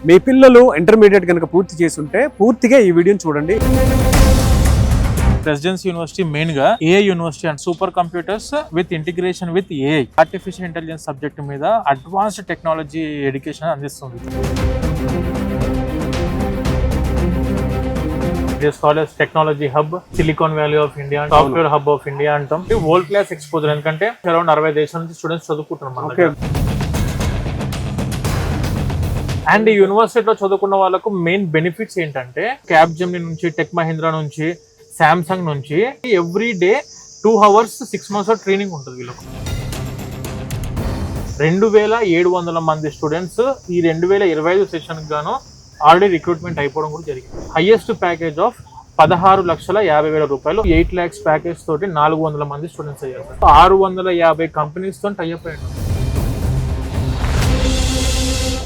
మీ పిల్లలు ఇంటర్మీడియట్ కనుక పూర్తి చేసి ఉంటే పూర్తిగా ఈ వీడియోని చూడండి. ప్రెసిడెన్సీ యూనివర్సిటీ మెయిన్ గా AI university and super computers with integration with AI artificial intelligence subject మీద అడ్వాన్స్డ్ టెక్నాలజీ ఎడ్యుకేషన్ అందిస్తుంది. This college technology hub, silicon valley of India, software hub of India అంటాం. వరల్డ్ క్లాస్ ఎక్స్పోజర్, ఎందుకంటే around 60 దేశాల నుంచి students చదువుకుంటున్నారు. And ఈ యూనివర్సిటీలో చదువుకున్న వాళ్ళకు మెయిన్ బెనిఫిట్స్ ఏంటంటే క్యాప్జెమినీ నుంచి, టెక్ మహీంద్రా నుంచి, శాంసంగ్ నుంచి every day 2 hours 6 months training ఉంటుంది వీళ్ళకు. 2700 మంది స్టూడెంట్స్ ఈ 2025 సెషన్ గాను ఆల్రెడీ రిక్రూట్మెంట్ అయిపోవడం కూడా జరిగింది. హైయెస్ట్ ప్యాకేజ్ ఆఫ్ 16,50,000 రూపాయలు, 8 lakhs ప్యాకేజ్ తోటి 400 మంది స్టూడెంట్స్ అయ్యారు. 650 కంపెనీస్ తో టైఅప్ అయ్యారు.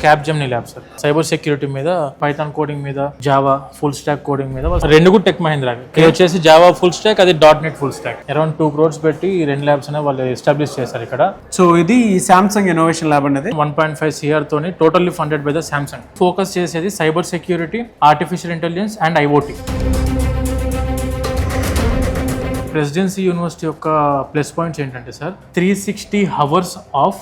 Capgemini lab sir, cyber security మీద, పైథాన్ కోడింగ్ మీద, జావా ఫుల్ స్టాక్ కోడింగ్ మీద, 2 కూడా టెక్ మహీంద్రా. ఇది వచ్చేసి జావా ఫుల్ స్టాక్, అది .NET full stock. Around 2 crores పెట్టి 2 labs అనే వాళ్ళు ఎస్టాబ్లిష్ చేశారు ఇక్కడ. సో ఇది సామ్సంగ్ ఇన్నోవేషన్ ల్యాబ్ అనేది 1.5 CR తోని totally funded by the Samsung. Focus చేసేది cyber security, artificial intelligence and IoT. Presidency university యొక్క ప్లస్ పాయింట్స్ ఏంటంటే sir, 360 hours of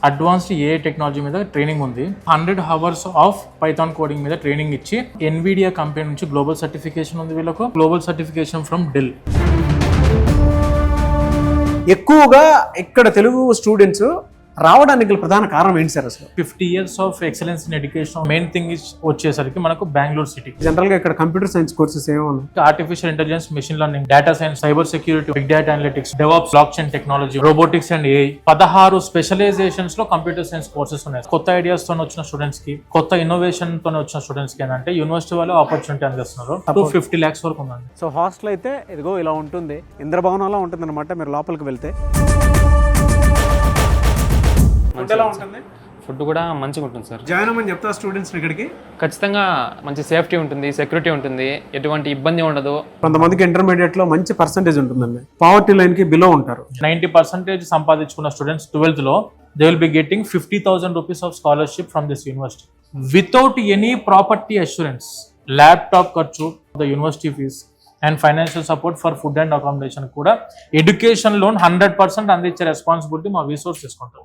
advanced AI technology మీద ట్రైనింగ్ ఉంది. 100 hours ఆఫ్ పైథాన్ కోడింగ్ మీద training ఇచ్చి, Nvidia company నుంచి global certification ఉంది వీళ్ళకు, గ్లోబల్ సర్టిఫికేషన్ ఫ్రమ్ డెల్. ఎక్కువగా ఇక్కడ తెలుగు స్టూడెంట్స్ రావడానికి ప్రధాన కారణం ఏంటి సార్? అసలు 50 years of excellence in education main thing వచ్చేసరికి మనకు బెంగళూరు సిటీ. జనరల్ గా ఇక్కడ కంప్యూటర్ సైన్స్ కోర్సెస్ ఏమో ఉన్నాయి. Artificial intelligence, machine learning, data science, cyber security, big data analytics, devops, block chain technology, robotics and AI. 16 specialisations లో computer science courses ఉన్నాయి. కొత్త ideas తో వచ్చిన స్టూడెంట్స్ కి, కొత్త ఇన్నోవేషన్ తో వచ్చిన స్టూడెంట్స్ కి ఏంటంటే యూనివర్సిటీ వాళ్ళు ఆపర్చునిటీ అందిస్తున్నారు. 250 lakhs వరకు ఉందండి. సో హాస్టల్ అయితే ఇదిగో ఇలా ఉంటుంది, ఇంద్రభవనంలో ఉంటుంది అనమాట. మీరు లోపలికి వెళ్తే ఫుడ్ కూడా మంచిగా ఉంటుంది సార్. జాయిన్ అవ్వమని చెప్తా స్టూడెంట్స్ ఇక్కడికి. ఖచ్చితంగా మంచి సేఫ్టీ ఉంటుంది, సెక్యూరిటీ ఉంటుంది, ఎటువంటి ఇబ్బంది ఉండదు. కొంతమందికి ఇంటర్మీడియట్ లో మంచి పర్సంటేజ్ ఉంటుందండి, పావర్టీ లైన్ కి బిలో ఉంటారు. 90% సంపాదించుకున్న స్టూడెంట్స్ 12th లో they will be getting 50,000 rupees of scholarship from this university without any property assurance, laptop ఖర్చు, the university fees and financial support for food and accommodation కూడా education loan 100% అందించే responsibility మా resource తీసుకుంటాం.